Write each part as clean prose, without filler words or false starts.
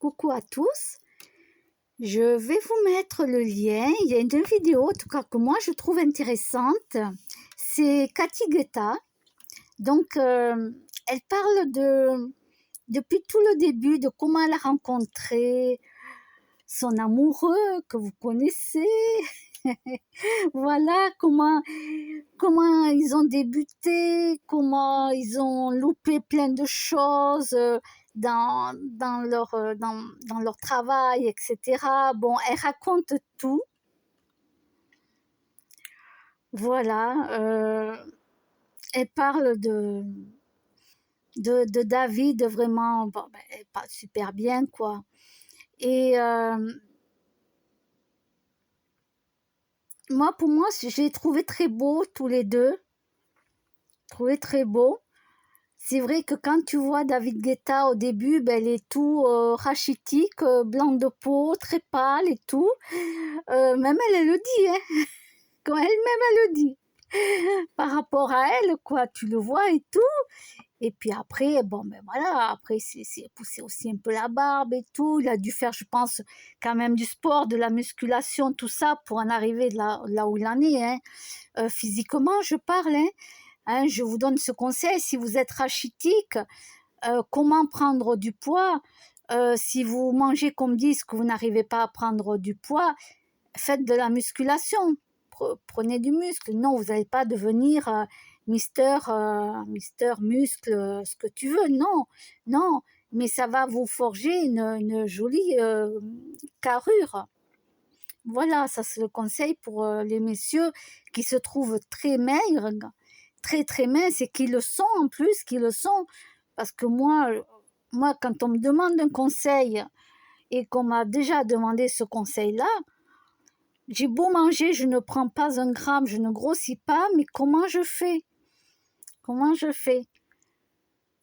Coucou à tous, je vais vous mettre le lien, il y a une vidéo en tout cas que moi je trouve intéressante, c'est Cathy Guetta, donc elle parle depuis tout le début de comment elle a rencontré son amoureux que vous connaissez, voilà comment ils ont débuté, comment ils ont loupé plein de choses dans leur travail, etc. Bon, elle raconte tout. Voilà. Elle parle de David, vraiment, bon, ben, elle parle super bien, quoi. Et pour moi, j'ai trouvé très beau tous les deux. Trouvé très beau. C'est vrai que quand tu vois David Guetta au début, ben, il est tout rachitique, blanc de peau, très pâle et tout. Même elle le dit, hein. Quand elle-même, elle le dit. Par rapport à elle, quoi, tu le vois et tout. Et puis après, bon, ben voilà, après, c'est poussé aussi un peu la barbe et tout. Il a dû faire, je pense, quand même du sport, de la musculation, tout ça, pour en arriver là où il en est, hein. Physiquement, je parle, hein. Hein, je vous donne ce conseil, si vous êtes rachitique, comment prendre du poids, si vous mangez comme disent que vous n'arrivez pas à prendre du poids, faites de la musculation, prenez du muscle. Non, vous n'allez pas devenir Mister Muscle, ce que tu veux, non, mais ça va vous forger une jolie carrure. Voilà, ça c'est le conseil pour les messieurs qui se trouvent très maigres, très minces et qui le sont en plus, parce que moi quand on me demande un conseil et qu'on m'a déjà demandé ce conseil-là, j'ai beau manger, je ne prends pas un gramme, je ne grossis pas, mais comment je fais?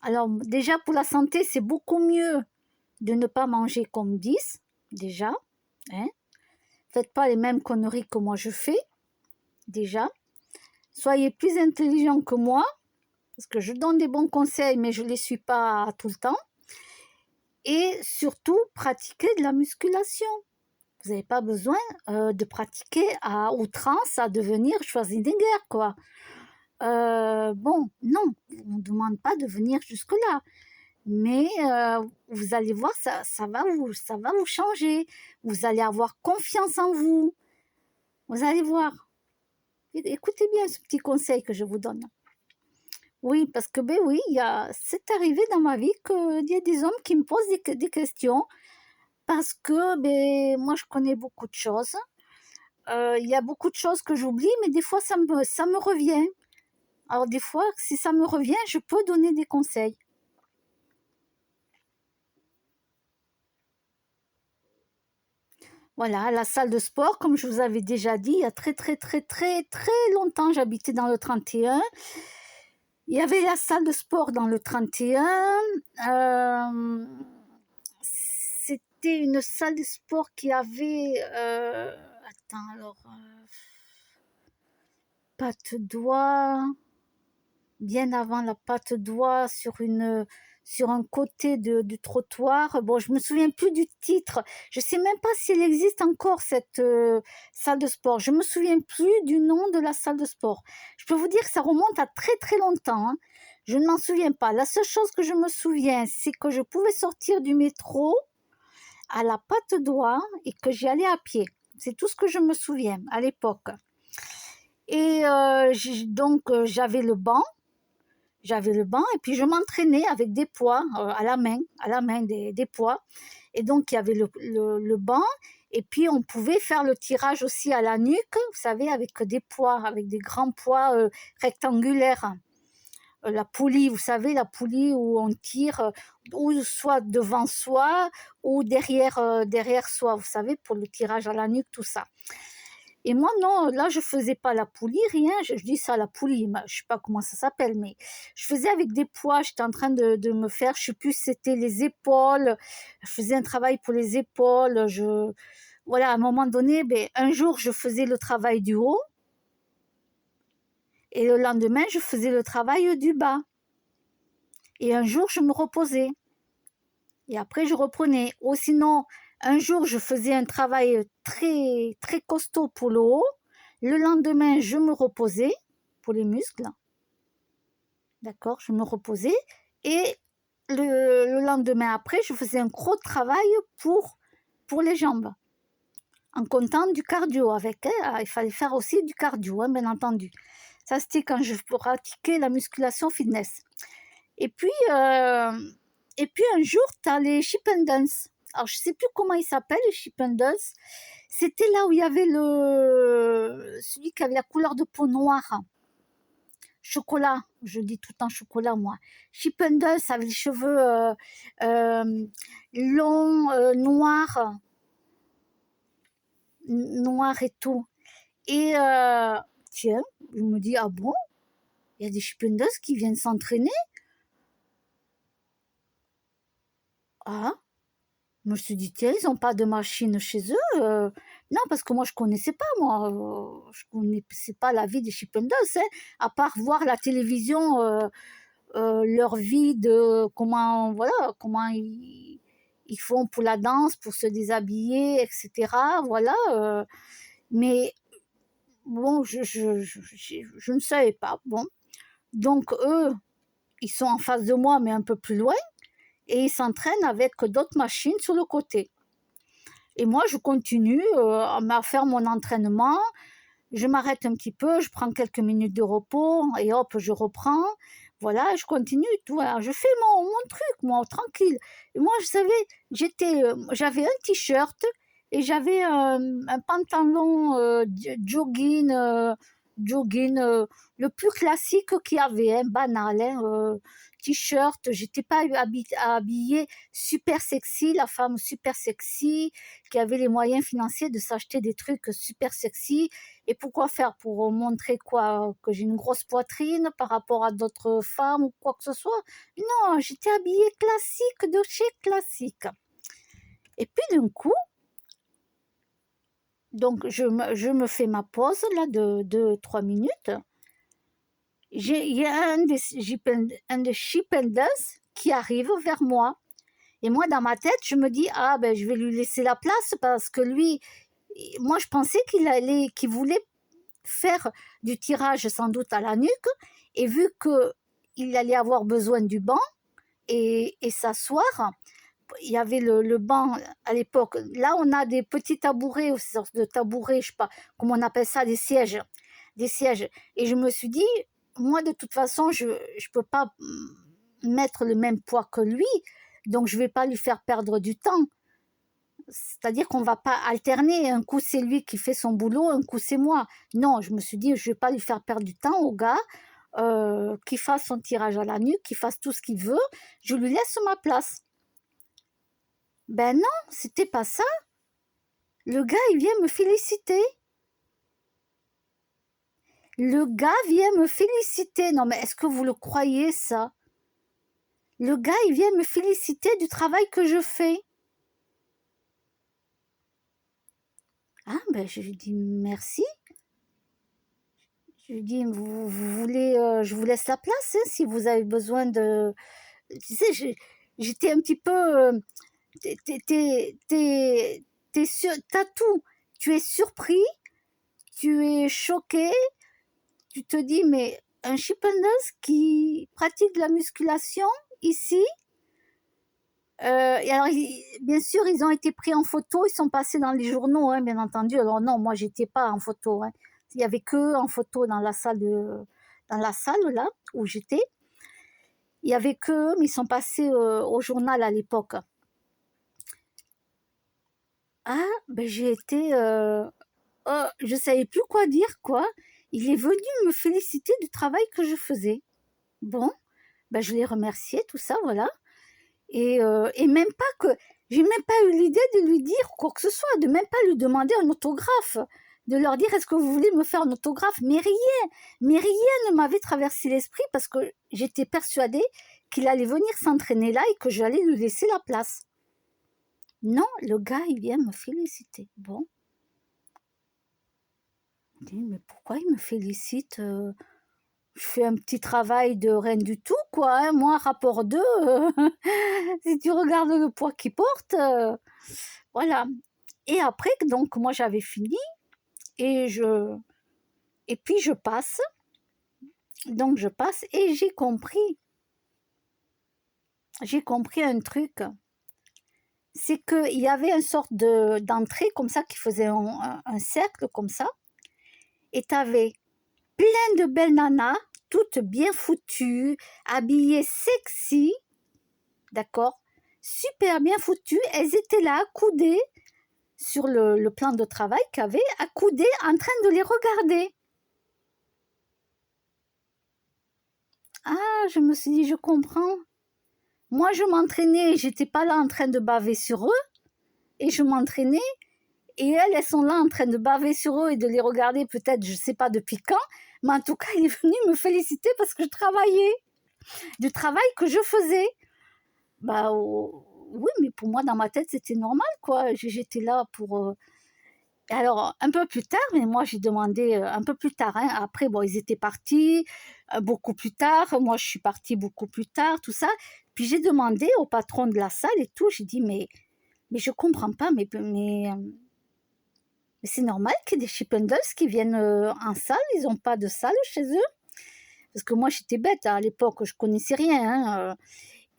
Alors déjà pour la santé, c'est beaucoup mieux de ne pas manger comme 10, déjà, hein. Faites pas les mêmes conneries que moi je fais, déjà. Soyez plus intelligent que moi, parce que je donne des bons conseils, mais je ne les suis pas tout le temps. Et surtout, pratiquez de la musculation. Vous n'avez pas besoin de pratiquer à outrance, à devenir Schwarzenegger, quoi. Bon, non, on ne demande pas de venir jusque-là. Mais vous allez voir, ça va vous changer. Vous allez avoir confiance en vous. Vous allez voir. Écoutez bien ce petit conseil que je vous donne. Oui, parce que oui, c'est arrivé dans ma vie qu'il y a des hommes qui me posent des questions parce que moi je connais beaucoup de choses. Il y a beaucoup de choses que j'oublie, mais des fois ça me revient. Alors des fois, si ça me revient, je peux donner des conseils. Voilà, à la salle de sport, comme je vous avais déjà dit, il y a très longtemps, j'habitais dans le 31. Il y avait la salle de sport dans le 31. C'était une salle de sport qui avait... patte d'oie, bien avant la patte d'oie sur un côté du trottoir. Bon, je me souviens plus du titre. Je sais même pas si elle existe encore, cette salle de sport. Je me souviens plus du nom de la salle de sport. Je peux vous dire que ça remonte à très longtemps, hein. Je ne m'en souviens pas. La seule chose que je me souviens, c'est que je pouvais sortir du métro à la patte d'oie et que j'y allais à pied. C'est tout ce que je me souviens à l'époque. Et donc j'avais le banc et puis je m'entraînais avec des poids à la main des poids. Et donc il y avait le banc et puis on pouvait faire le tirage aussi à la nuque, vous savez, avec des poids, avec des grands poids rectangulaires. La poulie, vous savez, la poulie où on tire ou soit devant soi ou derrière soi, vous savez, pour le tirage à la nuque, tout ça. Et moi, non, là, je faisais pas la poulie, rien. Je dis ça, la poulie, je sais pas comment ça s'appelle, mais je faisais avec des poids. J'étais en train de me faire, je sais plus, c'était les épaules. Je faisais un travail pour les épaules. Voilà, à un moment donné, un jour, je faisais le travail du haut. Et le lendemain, je faisais le travail du bas. Et un jour, je me reposais. Et après, je reprenais. Ou sinon, un jour, je faisais un travail très, très costaud pour le haut. Le lendemain, je me reposais pour les muscles. D'accord, je me reposais. Et le lendemain après, je faisais un gros travail pour les jambes. En comptant du cardio avec. Il fallait faire aussi du cardio, bien entendu. Ça, c'était quand je pratiquais la musculation fitness. Et puis, un jour, tu as les Chip and Dance. Alors, je ne sais plus comment ils s'appellent, les Chip and Dance. C'était là où il y avait celui qui avait la couleur de peau noire. Chocolat, je dis tout le temps chocolat, moi. Chip and Dance avec les cheveux longs, noirs et tout. Et tiens, je me dis, ah bon, il y a des Chip and Dance qui viennent s'entraîner. Ah, je me suis dit, tiens, ils n'ont pas de machine chez eux. Non, parce que moi, je ne connaissais pas, moi. Je ne connaissais pas la vie des Chipendos, à part voir la télévision, leur vie de comment ils font pour la danse, pour se déshabiller, etc. Voilà. Mais bon, je ne savais pas. Bon. Donc, eux, ils sont en face de moi, mais un peu plus loin. Et ils s'entraînent avec d'autres machines sur le côté. Et moi, je continue à faire mon entraînement. Je m'arrête un petit peu, je prends quelques minutes de repos et hop, je reprends. Voilà, je continue tout. Alors, je fais mon truc, moi, tranquille. Et moi, je savais, j'avais un t-shirt et j'avais un pantalon jogging, le plus classique qu'il y avait, banal, t-shirt. J'étais pas habillée super sexy, la femme super sexy qui avait les moyens financiers de s'acheter des trucs super sexy. Et pourquoi faire? Pour montrer quoi? Que j'ai une grosse poitrine par rapport à d'autres femmes ou quoi que ce soit? Non, j'étais habillée classique de chez classique. Et puis d'un coup, donc je me fais ma pause là de 2-3 minutes. Il y a un des Chipendas qui arrive vers moi. Et moi, dans ma tête, je me dis, ah ben je vais lui laisser la place parce que lui, moi je pensais qu'il voulait faire du tirage sans doute à la nuque, et vu qu'il allait avoir besoin du banc et s'asseoir, il y avait le banc à l'époque. Là, on a des petits tabourets, ou sortes de tabourets, je sais pas comment on appelle ça, des sièges. Et je me suis dit, moi, de toute façon, je peux pas mettre le même poids que lui, donc je vais pas lui faire perdre du temps. C'est-à-dire qu'on ne va pas alterner, un coup c'est lui qui fait son boulot, un coup c'est moi. Non, je me suis dit, je ne vais pas lui faire perdre du temps au gars, qu'il fasse son tirage à la nuque, qu'il fasse tout ce qu'il veut, je lui laisse ma place. Ben non, c'était pas ça. Le gars, il vient me féliciter. Le gars vient me féliciter. Non, mais est-ce que vous le croyez, ça? Le gars, il vient me féliciter du travail que je fais. Ah, ben je lui dis merci. Je lui dis, vous voulez, je vous laisse la place, si vous avez besoin de... Tu sais, j'étais un petit peu... T'as tout. Tu es surpris, tu es choqué, tu te dis, mais un chipendas qui pratique de la musculation ici, et alors, bien sûr, ils ont été pris en photo, ils sont passés dans les journaux, bien entendu. Alors non, moi, j'étais pas en photo. Il y avait que en photo dans la salle là où j'étais. Il y avait que, mais ils sont passés au journal à l'époque. Ah, ben j'ai été, je savais plus quoi dire, quoi. Il est venu me féliciter du travail que je faisais. Bon, ben je l'ai remercié, tout ça, voilà. Et même pas que, j'ai même pas eu l'idée de lui dire quoi que ce soit, de même pas lui demander un autographe, de leur dire est-ce que vous voulez me faire un autographe, mais rien ne m'avait traversé l'esprit parce que j'étais persuadée qu'il allait venir s'entraîner là et que j'allais lui laisser la place. Non, le gars, il vient me féliciter. Bon. Je dis, mais pourquoi il me félicite je fais un petit travail de rien du tout, quoi, hein. Moi, rapport 2, si tu regardes le poids qu'il porte, voilà. Et après, donc, moi, j'avais fini et puis je passe. Donc, je passe et j'ai compris un truc. C'est qu'il y avait une sorte d'entrée comme ça qui faisait un cercle comme ça. Et tu avais plein de belles nanas, toutes bien foutues, habillées sexy, d'accord, super bien foutues. Elles étaient là, accoudées sur le plan de travail qu'il y avait, accoudées en train de les regarder. Ah, je me suis dit, je comprends. Moi, je m'entraînais, j'étais pas là en train de baver sur eux, et je m'entraînais, et elles sont là en train de baver sur eux et de les regarder peut-être, je sais pas depuis quand, mais en tout cas, il est venu me féliciter parce que je travaillais, du travail que je faisais. Bah oui, mais pour moi, dans ma tête, c'était normal, quoi. J'étais là pour... Alors, un peu plus tard, mais moi, j'ai demandé un peu plus tard, hein. Après, bon, ils étaient partis beaucoup plus tard. Moi, je suis partie beaucoup plus tard, tout ça. Puis, j'ai demandé au patron de la salle et tout. J'ai dit, mais je comprends pas, mais c'est normal qu'il y ait des Chippendales qui viennent en salle. Ils n'ont pas de salle chez eux. Parce que moi, j'étais bête. À l'époque, je connaissais rien, hein.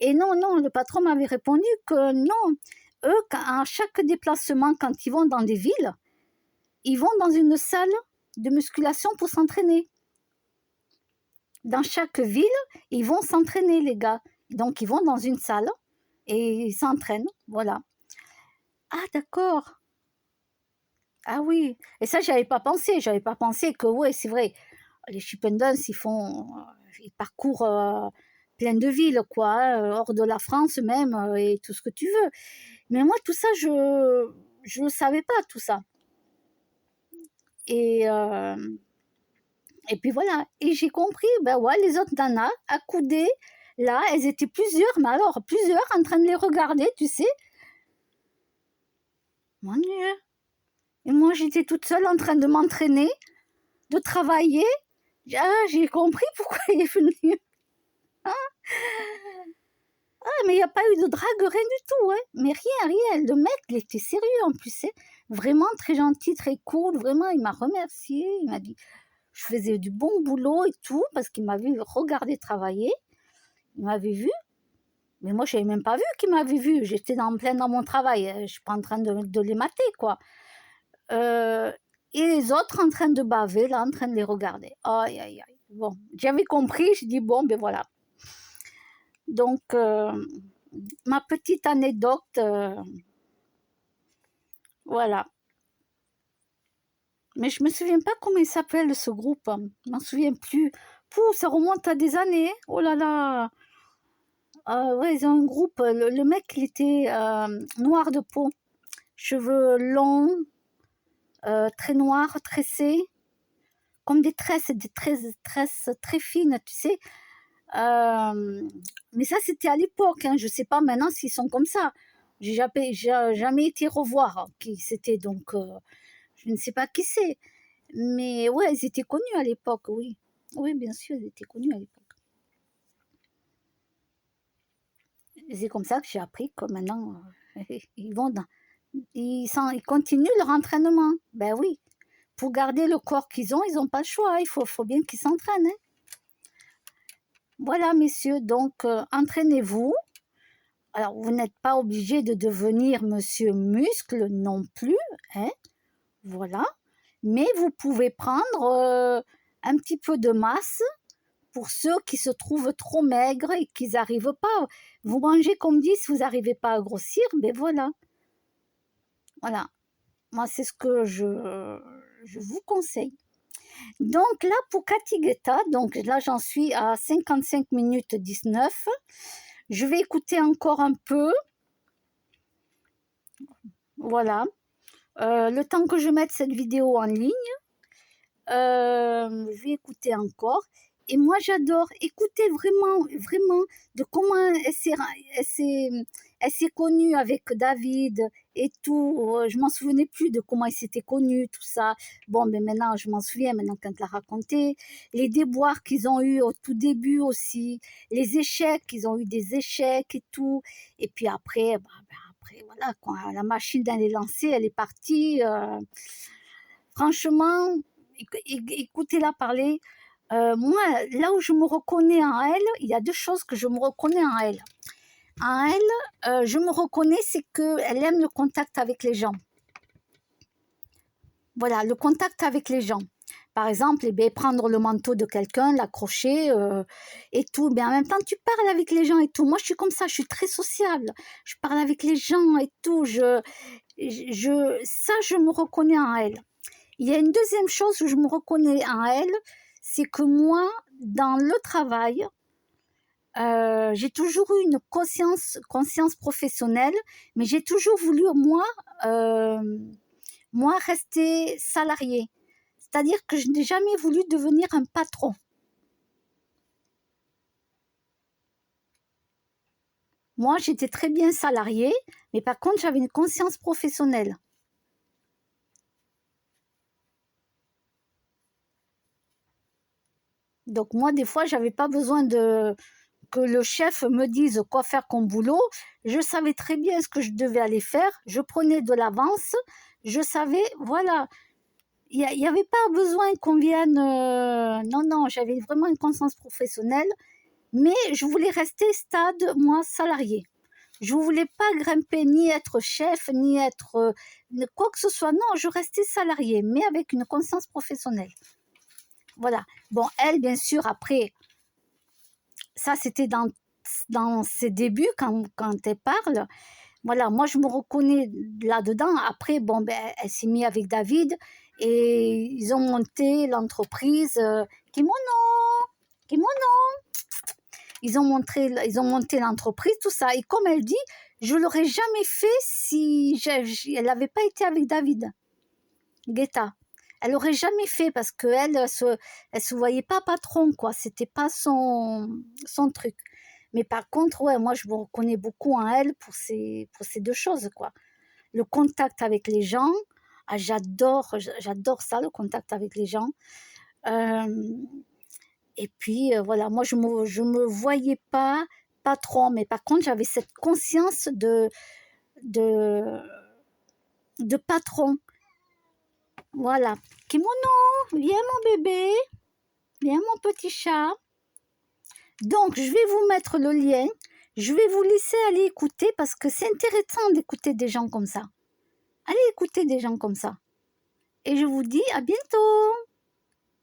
Et non, le patron m'avait répondu que non. Eux, à chaque déplacement, quand ils vont dans des villes, ils vont dans une salle de musculation pour s'entraîner. Dans chaque ville, ils vont s'entraîner, les gars. Donc, ils vont dans une salle et ils s'entraînent, voilà. Ah, d'accord. Ah oui. Et ça, j'avais pas pensé. J'avais pas pensé que, ouais, c'est vrai, les Chippendales, ils parcourent plein de villes, quoi, hein, hors de la France même, et tout ce que tu veux. Mais moi, tout ça, je ne savais pas, tout ça. Et puis voilà, et j'ai compris, ben ouais, les autres nanas, accoudées, là, elles étaient plusieurs, mais alors, plusieurs en train de les regarder, tu sais. Mon Dieu. Et moi, j'étais toute seule en train de m'entraîner, de travailler. Ah, j'ai compris pourquoi il est venu. Ah, mais il n'y a pas eu de drague, rien du tout, hein. Mais rien. Le mec, il était sérieux en plus, hein. Vraiment très gentil, très cool. Vraiment, il m'a remercié. Il m'a dit je faisais du bon boulot et tout, parce qu'il m'avait regardé travailler. Il m'avait vu. Mais moi, je n'avais même pas vu qu'il m'avait vu. J'étais plein dans mon travail. Je ne suis pas en train de les mater, quoi. Et les autres en train de baver, là, en train de les regarder. Aïe, aïe, aïe. Bon, j'avais compris. Je dis, bon, ben voilà. Donc, ma petite anecdote, voilà. Mais je ne me souviens pas comment il s'appelle, ce groupe. Je ne m'en souviens plus. Pouh, ça remonte à des années. Oh là là. Ouais, ils ont un groupe. Le mec, il était noir de peau. Cheveux longs, très noirs, tressés. Comme des tresses très fines, tu sais. Mais ça, c'était à l'époque. Hein. Je ne sais pas maintenant s'ils sont comme ça. J'ai jamais été revoir qui c'était, donc je ne sais pas qui c'est. Mais ouais, ils étaient connus à l'époque, oui. Oui, bien sûr, ils étaient connus à l'époque. C'est comme ça que j'ai appris que maintenant, ils continuent leur entraînement. Ben oui, pour garder le corps qu'ils ont, ils n'ont pas le choix. Il faut bien qu'ils s'entraînent. Hein. Voilà, messieurs, donc entraînez-vous. Alors, vous n'êtes pas obligé de devenir monsieur muscle non plus, hein, voilà. Mais vous pouvez prendre un petit peu de masse pour ceux qui se trouvent trop maigres et qui n'arrivent pas. Vous mangez comme dit, si vous n'arrivez pas à grossir, ben voilà. Voilà. Moi, c'est ce que je vous conseille. Donc là, pour Katigueta, donc là, j'en suis à 55 minutes 19. Je vais écouter encore un peu. Voilà. Le temps que je mette cette vidéo en ligne, je vais écouter encore. Et moi, j'adore écouter vraiment, vraiment de comment elle s'est connue avec David et tout. Je m'en souvenais plus de comment ils s'étaient connus, tout ça. Bon, mais maintenant, je m'en souviens, maintenant, quand elle l'a raconté. Les déboires qu'ils ont eu au tout début aussi. Les échecs, ils ont eu des échecs et tout. Et puis après, après voilà, quand la machine elle est lancée, elle est partie. Franchement, écoutez-la parler. Moi, là où je me reconnais en elle, il y a deux choses que je me reconnais en elle. En elle, je me reconnais, c'est qu'elle aime le contact avec les gens. Voilà, le contact avec les gens. Par exemple, eh bien, prendre le manteau de quelqu'un, l'accrocher et tout. Mais en même temps, tu parles avec les gens et tout. Moi, je suis comme ça, je suis très sociable. Je parle avec les gens et tout. Ça, je me reconnais en elle. Il y a une deuxième chose où je me reconnais en elle, c'est que moi, dans le travail, j'ai toujours eu une conscience professionnelle, mais j'ai toujours voulu, moi, rester salarié. C'est-à-dire que je n'ai jamais voulu devenir un patron. Moi, j'étais très bien salarié, mais par contre, j'avais une conscience professionnelle. Donc moi, des fois, j'avais pas besoin que le chef me dise quoi faire comme boulot. Je savais très bien ce que je devais aller faire. Je prenais de l'avance. Je savais, voilà. Il n'y avait pas besoin qu'on vienne. Non, non, j'avais vraiment une conscience professionnelle. Mais je voulais rester stade, moi, salarié. Je ne voulais pas grimper, ni être chef, ni être quoi que ce soit. Non, je restais salarié, mais avec une conscience professionnelle. Voilà. Bon, elle, bien sûr, après, ça, c'était dans ses débuts, quand elle parle. Voilà, moi, je me reconnais là-dedans. Après, bon, ben, elle s'est mise avec David et ils ont monté l'entreprise Kimono, Kimono. Ils ont monté l'entreprise, tout ça. Et comme elle dit, je ne l'aurais jamais fait si elle n'avait pas été avec David Guetta. Elle n'aurait jamais fait parce qu'elle elle se voyait pas patron, quoi. C'était pas son truc. Mais par contre, ouais, moi, je me reconnais beaucoup en elle pour ces deux choses, quoi. Le contact avec les gens, j'adore ça, le contact avec les gens. Et puis, voilà, moi, je me voyais pas patron, mais par contre, j'avais cette conscience de, de patron. Voilà. Kimono, viens mon bébé, viens mon petit chat. Donc, je vais vous mettre le lien. Je vais vous laisser aller écouter parce que c'est intéressant d'écouter des gens comme ça. Allez écouter des gens comme ça. Et je vous dis à bientôt.